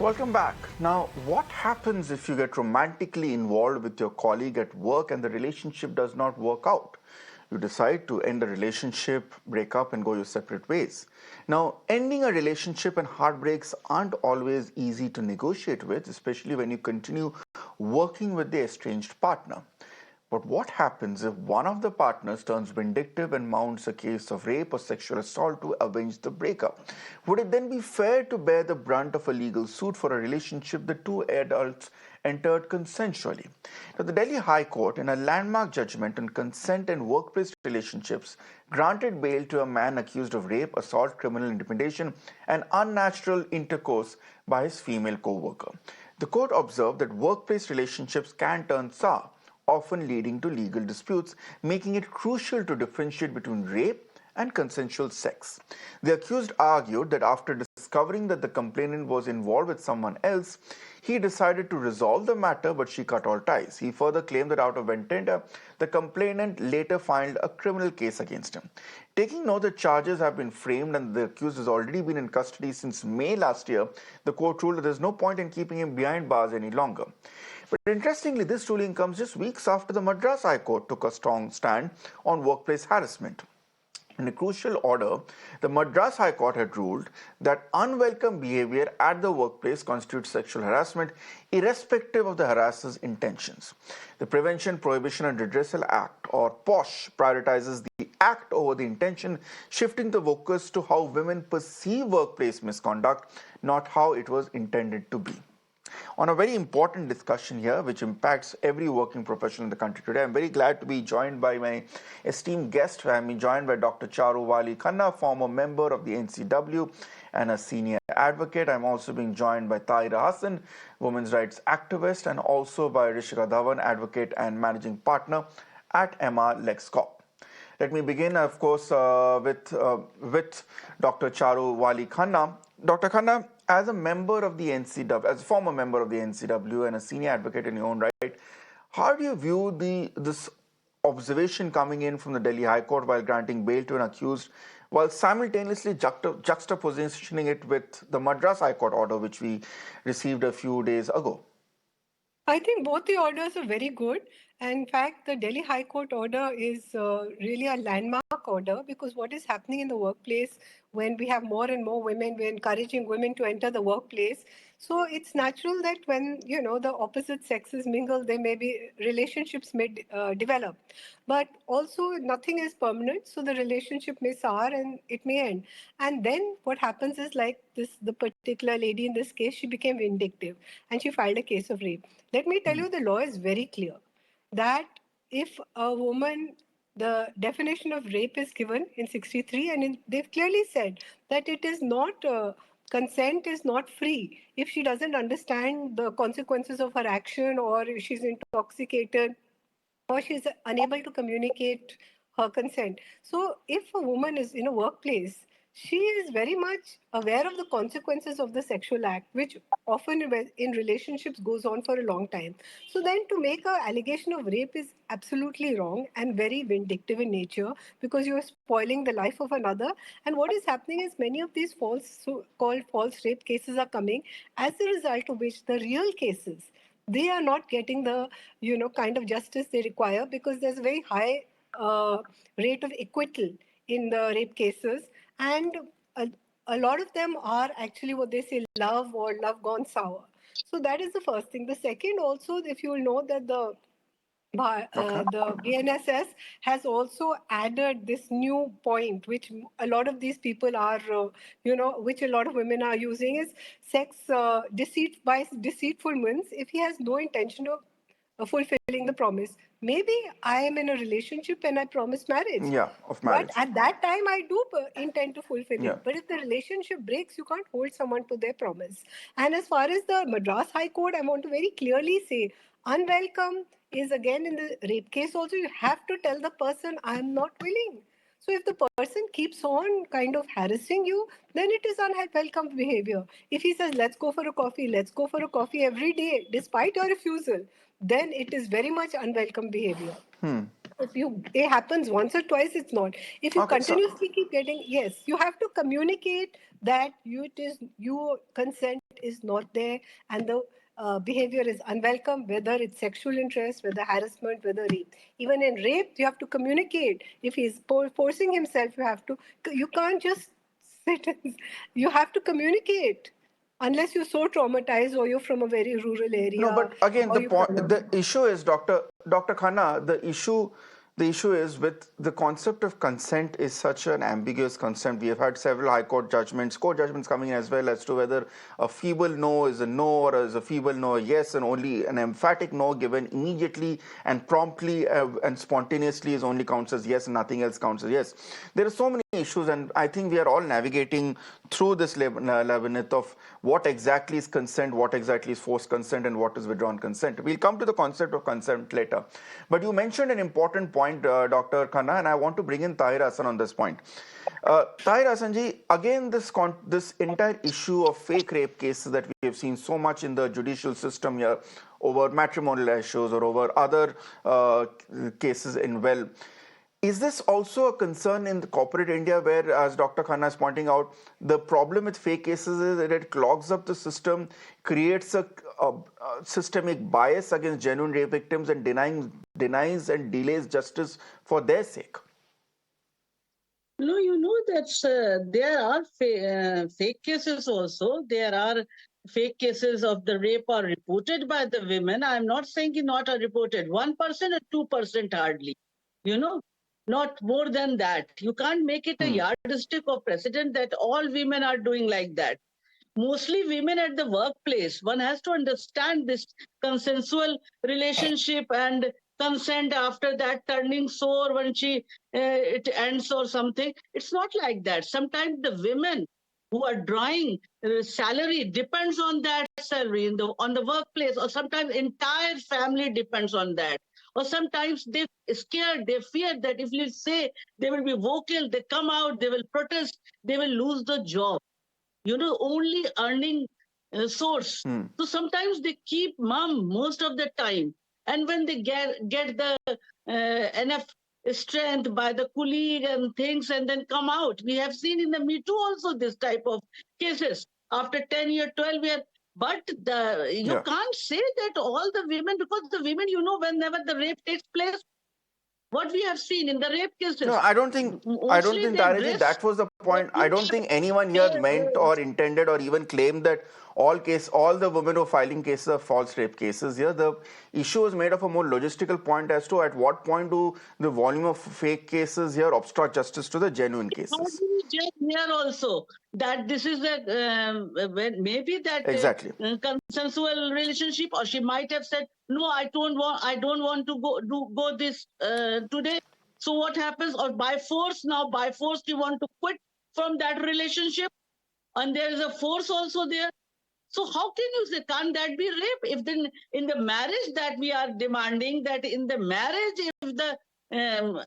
Welcome back. Now, what happens if you get romantically involved with your colleague at work and the relationship does not work out? You decide to end the relationship, break up, and go your separate ways. Now, ending a relationship and heartbreaks aren't always easy to negotiate with, especially when you continue working with the estranged partner. But what happens if one of the partners turns vindictive and mounts a case of rape or sexual assault to avenge the breakup? Would it then be fair to bear the brunt of a legal suit for a relationship the two adults entered consensually? Now, the Delhi High Court, in a landmark judgment on consent and workplace relationships, granted bail to a man accused of rape, assault, criminal intimidation, and unnatural intercourse by his female co worker. The court observed that workplace relationships can turn sour, often leading to legal disputes, making it crucial to differentiate between rape and consensual sex. The accused argued that after discovering that the complainant was involved with someone else, he decided to resolve the matter, but she cut all ties. He further claimed that out of vendetta, the complainant later filed a criminal case against him. Taking note that charges have been framed and the accused has already been in custody since May last year, the court ruled that there is no point in keeping him behind bars any longer. But interestingly, this ruling comes just weeks after the Madras High Court took a strong stand on workplace harassment. In a crucial order, the Madras High Court had ruled that unwelcome behavior at the workplace constitutes sexual harassment, irrespective of the harasser's intentions. The Prevention, Prohibition and Redressal Act, or POSH, prioritizes the act over the intention, shifting the focus to how women perceive workplace misconduct, not how it was intended to be. On a very important discussion here, which impacts every working professional in the country today, I'm very glad to be joined by my esteemed guest. I'm joined by Dr. Charu Wali Khanna, former member of the NCW and a senior advocate. I'm also being joined by Tahira Hassan, women's rights activist, and also by Rishika Dhawan, advocate and managing partner at MR LexCorp. Let me begin, of course, with Dr. Charu Wali Khanna. Dr. Khanna, as a member of the NCW, as a former member of the NCW and a senior advocate in your own right, how do you view this observation coming in from the Delhi High Court while granting bail to an accused, while simultaneously juxtapositioning it with the Madras High Court order, which we received a few days ago? I think both the orders are very good. And in fact, the Delhi High Court order is really a landmark order because what is happening in the workplace when we have more and more women, we're encouraging women to enter the workplace. So it's natural that when the opposite sexes mingle, there may be relationships may develop, but also nothing is permanent. So the relationship may sour and it may end. And then what happens is like this: the particular lady in this case, she became vindictive and she filed a case of rape. Let me tell you, the law is very clear that if a woman, the definition of rape is given in 63, and they've clearly said that it is not, consent is not free. If she doesn't understand the consequences of her action, or if she's intoxicated, or she's unable to communicate her consent. So, if a woman is in a workplace, she is very much aware of the consequences of the sexual act, which often in relationships goes on for a long time. So, then to make an allegation of rape is absolutely wrong and very vindictive in nature because you are spoiling the life of another. And what is happening is many of these so called false rape cases are coming as a result of which the real cases, they are not getting the kind of justice they require because there's a very high rate of acquittal in the rape cases, and a, a lot of them are actually what they say love or love gone sour. So that is the first thing. The second, also, if you will know that Okay. the BNSS has also added this new point, which a lot of these people are, which a lot of women are using, is sex deceit by deceitful means. If he has no intention of fulfilling the promise, maybe I am in a relationship and I promise marriage, Yeah, of but marriage. at that time I do intend to fulfill Yeah. it. But if the relationship breaks, you can't hold someone to their promise. And as far as the Madras High Court, I want to very clearly say, unwelcome is again in the rape case also. You have to tell the person, I am not willing. So if the person keeps on kind of harassing you, then it is unwelcome behavior. If he says, let's go for a coffee every day, despite your refusal, then it is very much unwelcome behavior. If it happens once or twice, it's not. If you Okay. continuously keep getting, yes, you have to communicate that your consent is not there, and the behavior is unwelcome, whether it's sexual interest, whether harassment, whether rape. Even in rape, you have to communicate. If he's forcing himself, you can't just sit and, you have to communicate. Unless you're so traumatized, or you're from a very rural No, area, but again, or the you've point, done the a. issue is, Dr. Khanna, the issue is with the concept of consent is such an ambiguous concept. We have had several high court judgments coming as well as to whether a feeble no is a no or is a feeble no a yes, and only an emphatic no given immediately and promptly and spontaneously is only counts as yes, and nothing else counts as yes. There are so many issues, and I think we are all navigating through this labyrinth of what exactly is consent, what exactly is forced consent, and what is withdrawn consent. We'll come to the concept of consent later. But you mentioned an important point, Dr. Khanna, and I want to bring in Tahir Hassan on this point. Tahir Hassanji, again, this entire issue of fake rape cases that we have seen so much in the judicial system here over matrimonial issues or over other cases in well. Is this also a concern in the corporate India where, as Dr. Khanna is pointing out, the problem with fake cases is that it clogs up the system, creates a systemic bias against genuine rape victims and denies and delays justice for their sake? No, you know that there are fake cases also. There are fake cases of the rape are reported by the women. I'm not saying not are reported. 1% or 2% hardly. You know, not more than that. You can't make it a yardstick or precedent that all women are doing like that. Mostly women at the workplace. One has to understand this consensual relationship and consent after that turning sore when it ends or something. It's not like that. Sometimes the women who are drawing salary depends on that salary on the workplace, or sometimes entire family depends on that. Or sometimes they scared, they fear that if you say they will be vocal, they come out, they will protest, they will lose the job, only earning source. So sometimes they keep mum most of the time. And when they get the enough strength by the colleague and things and then come out. We have seen in the Me Too also this type of cases. After 10 years, 12 years, but you Yeah. can't say that all the women, because the women, whenever the rape takes place, what we have seen in the rape No, cases, I don't mostly think they Taraji, dress, that was the they point. I don't think anyone here meant they, or intended or even claimed that all the women who are filing cases are false rape cases. Here, the issue is made of a more logistical point as to at what point do the volume of fake cases here obstruct justice to the genuine how cases. do we judge here also that this is a maybe that Exactly. consensual relationship, or she might have said no, I don't want to go this today. So what happens? Or by force you want to quit from that relationship, and there is a force also there. So how can you say, can't that be rape? If then in the marriage that we are demanding, that in the marriage, if the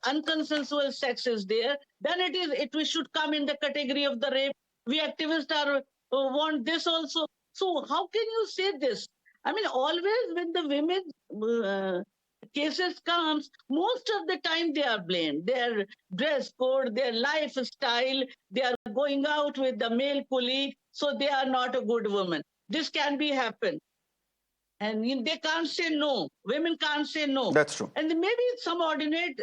unconsensual sex is there, then it should come in the category of the rape. We activists are want this also. So how can you say this? I mean, always when the women cases comes, most of the time they are blamed. Their dress code, their lifestyle, they are going out with the male colleague, so they are not a good woman. This can be happen, and they can't say no. Women can't say no, That's true. and maybe subordinate.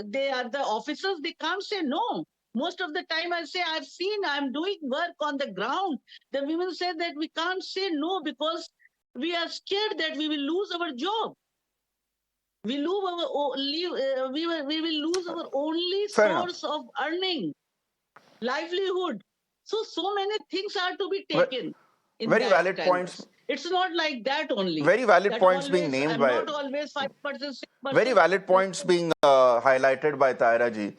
They are the officers. They can't say no. Most of the time, I say I'm doing work on the ground. The women say that we can't say no because we are scared that we will lose our job. We lose we will lose our only Fair enough. source of earning, livelihood. So many things are to be Ve- taken in Very that valid kind of. points. It's not like that only. Very valid That points being always, named I'm by not always 5%, Very 6%. valid points being highlighted by Taira ji.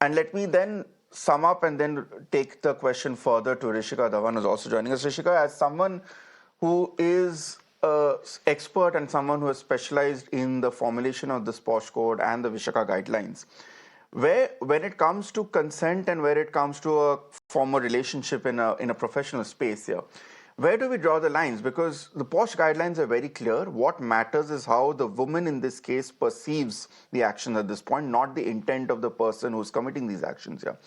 And let me then sum up and then take the question further to Rishika Dhawan, who's also joining us. Rishika, as someone who is an expert and someone who has specialized in the formulation of the SPOSH code and the Vishaka guidelines, when it comes to consent and where it comes to a formal relationship in a professional space here, where do we draw the lines? Because the POSH guidelines are very clear. What matters is how the woman in this case perceives the action at this point, not the intent of the person who's committing these actions here.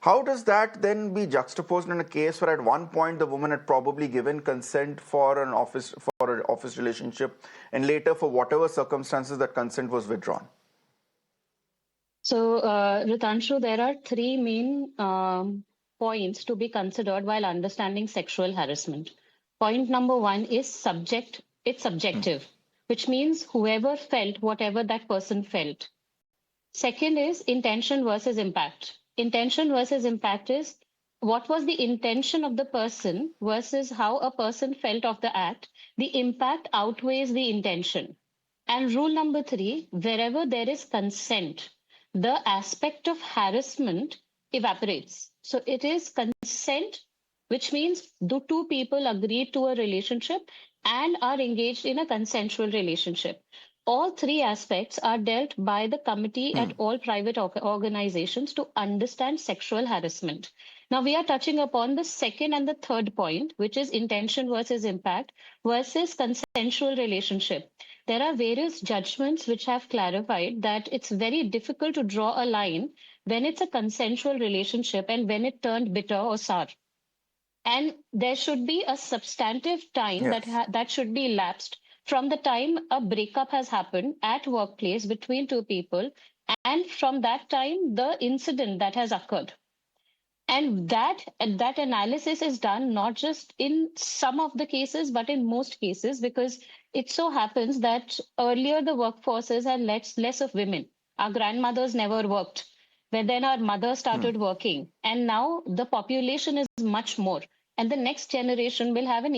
How does that then be juxtaposed in a case where at one point the woman had probably given consent for an office relationship, and later for whatever circumstances that consent was withdrawn? So, Ritanshu, there are three main points to be considered while understanding sexual harassment. Point number one is it's subjective, which means whoever felt whatever that person felt. Second is intention versus impact. Intention versus impact is what was the intention of the person versus how a person felt of the act. The impact outweighs the intention. And rule number three, wherever there is consent, the aspect of harassment evaporates. So it is consent, which means the two people agreed to a relationship and are engaged in a consensual relationship. All three aspects are dealt by the committee at all private organizations to understand sexual harassment. Now we are touching upon the second and the third point, which is intention versus impact versus consensual relationship. There are various judgments which have clarified that it's very difficult to draw a line when it's a consensual relationship and when it turned bitter or sour. And there should be a substantive time Yes. that should be elapsed from the time a breakup has happened at workplace between two people, and from that time the incident that has occurred. And that analysis is done not just in some of the cases but in most cases, because it so happens that earlier the workforces had less of women. Our grandmothers never worked, but then our mothers started working, and now the population is much more, and the next generation will have an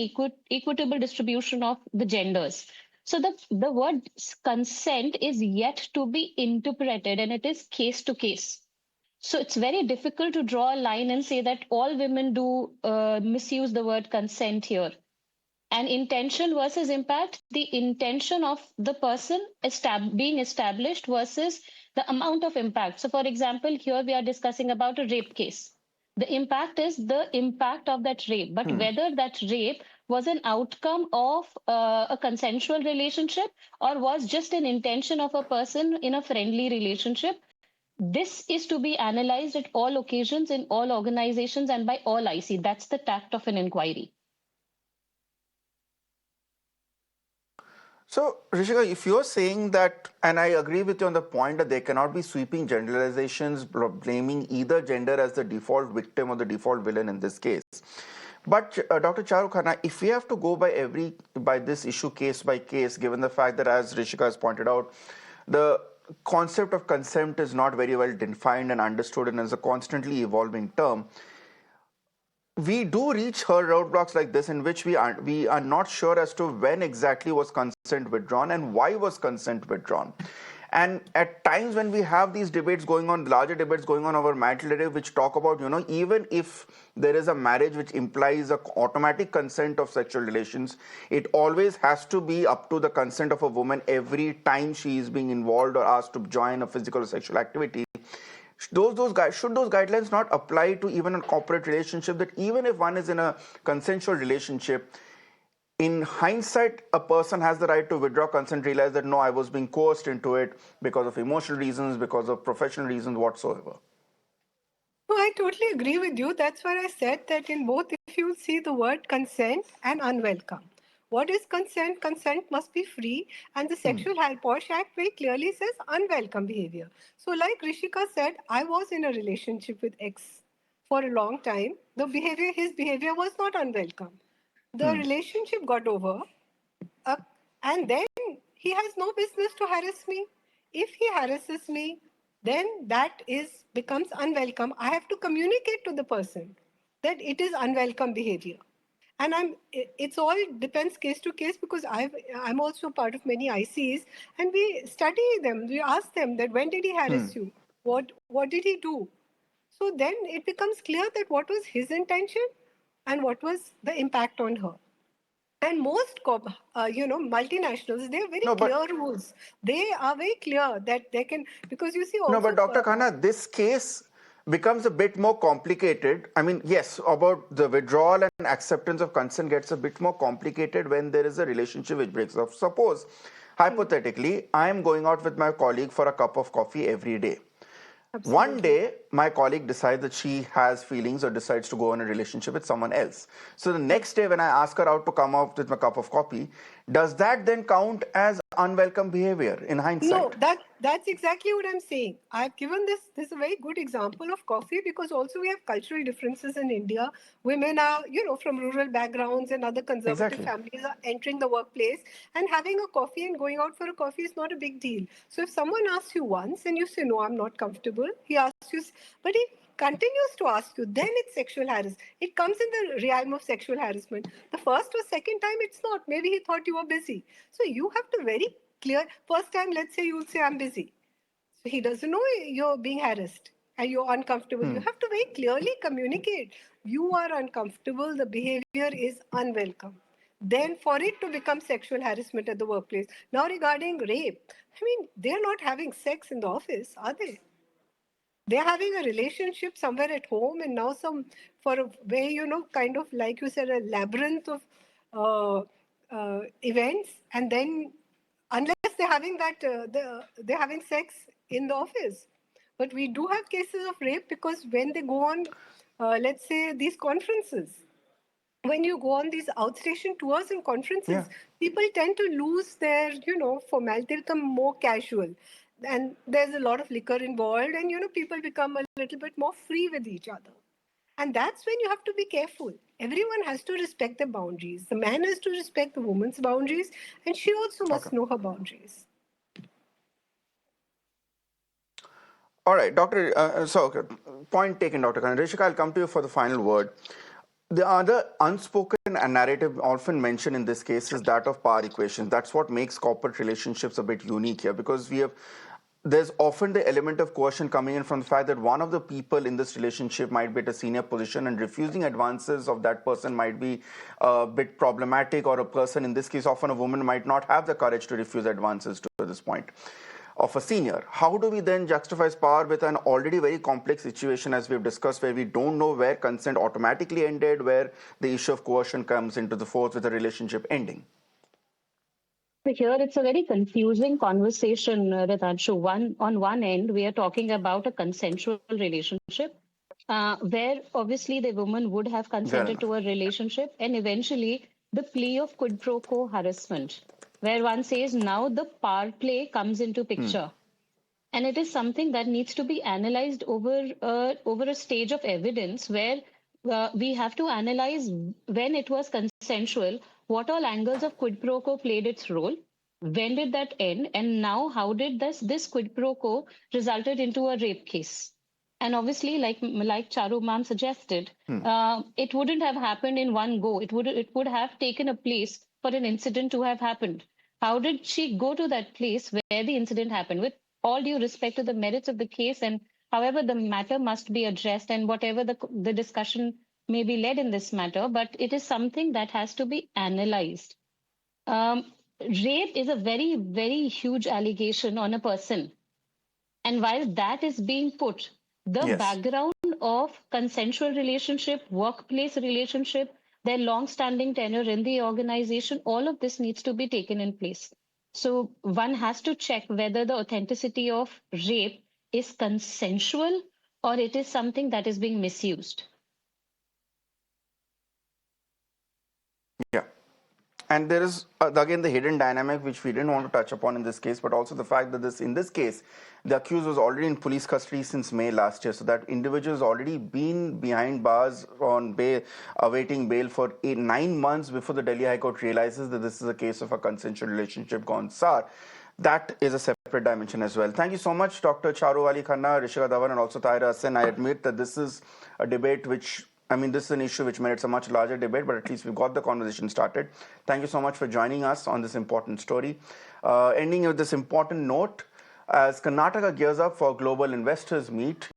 equitable distribution of the genders. So the word consent is yet to be interpreted, and it is case to case. So it's very difficult to draw a line and say that all women do misuse the word consent here. And intention versus impact, the intention of the person being established versus the amount of impact. So, for example, here we are discussing about a rape case. The impact is the impact of that rape, but whether that rape was an outcome of a consensual relationship or was just an intention of a person in a friendly relationship, this is to be analyzed at all occasions in all organizations and by all IC. That's the tact of an inquiry. So, Rishika, if you're saying that, and I agree with you on the point that there cannot be sweeping generalizations blaming either gender as the default victim or the default villain in this case. But Dr. Charu Khanna, if we have to go by this issue case by case, given the fact that, as Rishika has pointed out, the concept of consent is not very well defined and understood and is a constantly evolving term, we do reach her roadblocks like this in which we are not sure as to when exactly was consent withdrawn and why was consent withdrawn. And at times when we have these debates going on, larger debates going on over marital narrative, which talk about, even if there is a marriage which implies a automatic consent of sexual relations, it always has to be up to the consent of a woman every time she is being involved or asked to join a physical or sexual activity. Should those guidelines not apply to even a corporate relationship, that even if one is in a consensual relationship, in hindsight a person has the right to withdraw consent, realize that no, I was being coerced into it because of emotional reasons, because of professional reasons whatsoever? No, I totally agree with you. That's why I said that in both, if you see the word consent and unwelcome. What is consent? Consent must be free, and the Sexual Posh Act very clearly says unwelcome behavior. So, like Rishika said, I was in a relationship with X for a long time. His behavior was not unwelcome. The relationship got over, uh, and then he has no business to harass me. If he harasses me, then that is becomes unwelcome. I have to communicate to the person that it is unwelcome behavior. And it's all depends case to case, because I'm also part of many ICs, and we study them. We ask them that when did he harass you? What did he do? So then it becomes clear that what was his intention and what was the impact on her. And most multinationals, they have very No, clear but rules. They are very clear that they can, because you see No, but also Dr. Khanna, this case becomes a bit more complicated. I mean, yes, about the withdrawal and acceptance of consent gets a bit more complicated when there is a relationship which breaks off. Suppose, hypothetically, I am going out with my colleague for a cup of coffee every day. One Absolutely. day, my colleague decides that she has feelings or decides to go in a relationship with someone else. So the next day, when I ask her out to come out with a cup of coffee, does that then count as unwelcome behavior in No, hindsight? that's exactly what I'm saying. I've given this is a very good example of coffee because also we have cultural differences in India. Women are, from rural backgrounds and other conservative Exactly. families are entering the workplace and having a coffee and going out for a coffee is not a big deal. So if someone asks you once and you say no, I'm not comfortable, he asks you, but he continues to ask you, then it's sexual harassment. It comes in the realm of sexual harassment. The first or second time, it's not. Maybe he thought you were busy. So you have to very clear. First time, let's say you'll say, I'm busy. So he doesn't know you're being harassed and you're uncomfortable. You have to very clearly communicate. You are uncomfortable, the behavior is unwelcome. Then for it to become sexual harassment at the workplace. Now regarding rape, I mean, they're not having sex in the office, are they? They're having a relationship somewhere at home and now some for a way, kind of like you said, a labyrinth of events, and then unless they're having they're having sex in the office. But we do have cases of rape because when they go on, let's say, these conferences, when you go on these outstation tours and Yeah. conferences, people tend to lose their, formality. They become more casual. And there's a lot of liquor involved, and, people become a little bit more free with each other. And that's when you have to be careful. Everyone has to respect the boundaries. The man has to respect the woman's boundaries, and she also Okay. must know her boundaries. All right, Doctor. Okay, point taken, Doctor Khan. Rishika, I'll come to you for the final word. The other unspoken narrative often mentioned in this case is that of power equations. That's what makes corporate relationships a bit unique here because there's often the element of coercion coming in from the fact that one of the people in this relationship might be at a senior position and refusing advances of that person might be a bit problematic, or a person, in this case often a woman, might not have the courage to refuse advances to this point of a senior. How do we then juxtapose power with an already very complex situation, as we've discussed, where we don't know where consent automatically ended, where the issue of coercion comes into the force with the relationship ending? So here it's a very confusing conversation, Ritanshu. On one end, we are talking about a consensual relationship, where obviously the woman would have Fair consented enough. to a relationship, and eventually the plea of quid pro quo harassment, where one says now the power play comes into picture, and it is something that needs to be analyzed over a stage of evidence where we have to analyze when it was consensual, what all angles of quid pro quo played its role, when did that end, and now how did this quid pro quo resulted into a rape case. And obviously, like Charu ma'am suggested, it wouldn't have happened in one go. It would have taken a place for an incident to have happened. How did she go to that place where the incident happened? With all due respect to the merits of the case, and however the matter must be addressed, and whatever the discussion may be led in this matter, but it is something that has to be analyzed. Rape is a very, very huge allegation on a person. And while that is being put, the Yes. background of consensual relationship, workplace relationship, their long-standing tenure in the organization, all of this needs to be taken in place. So one has to check whether the authenticity of rape is consensual or it is something that is being misused. Yeah. And there is again the hidden dynamic which we didn't want to touch upon in this case, but also the fact that in this case, the accused was already in police custody since May last year. So that individual has already been behind bars on bail, awaiting bail for 9 months before the Delhi High Court realizes that this is a case of a consensual relationship gone sour. That is a separate dimension as well. Thank you so much, Dr. Charu Ali Khanna, Rishika Dhawan, and also Tahira Hassan. I admit that this is a debate which, I mean, this is an issue which merits a much larger debate, but at least we've got the conversation started. Thank you so much for joining us on this important story. Ending with this important note, as Karnataka gears up for global investors meet,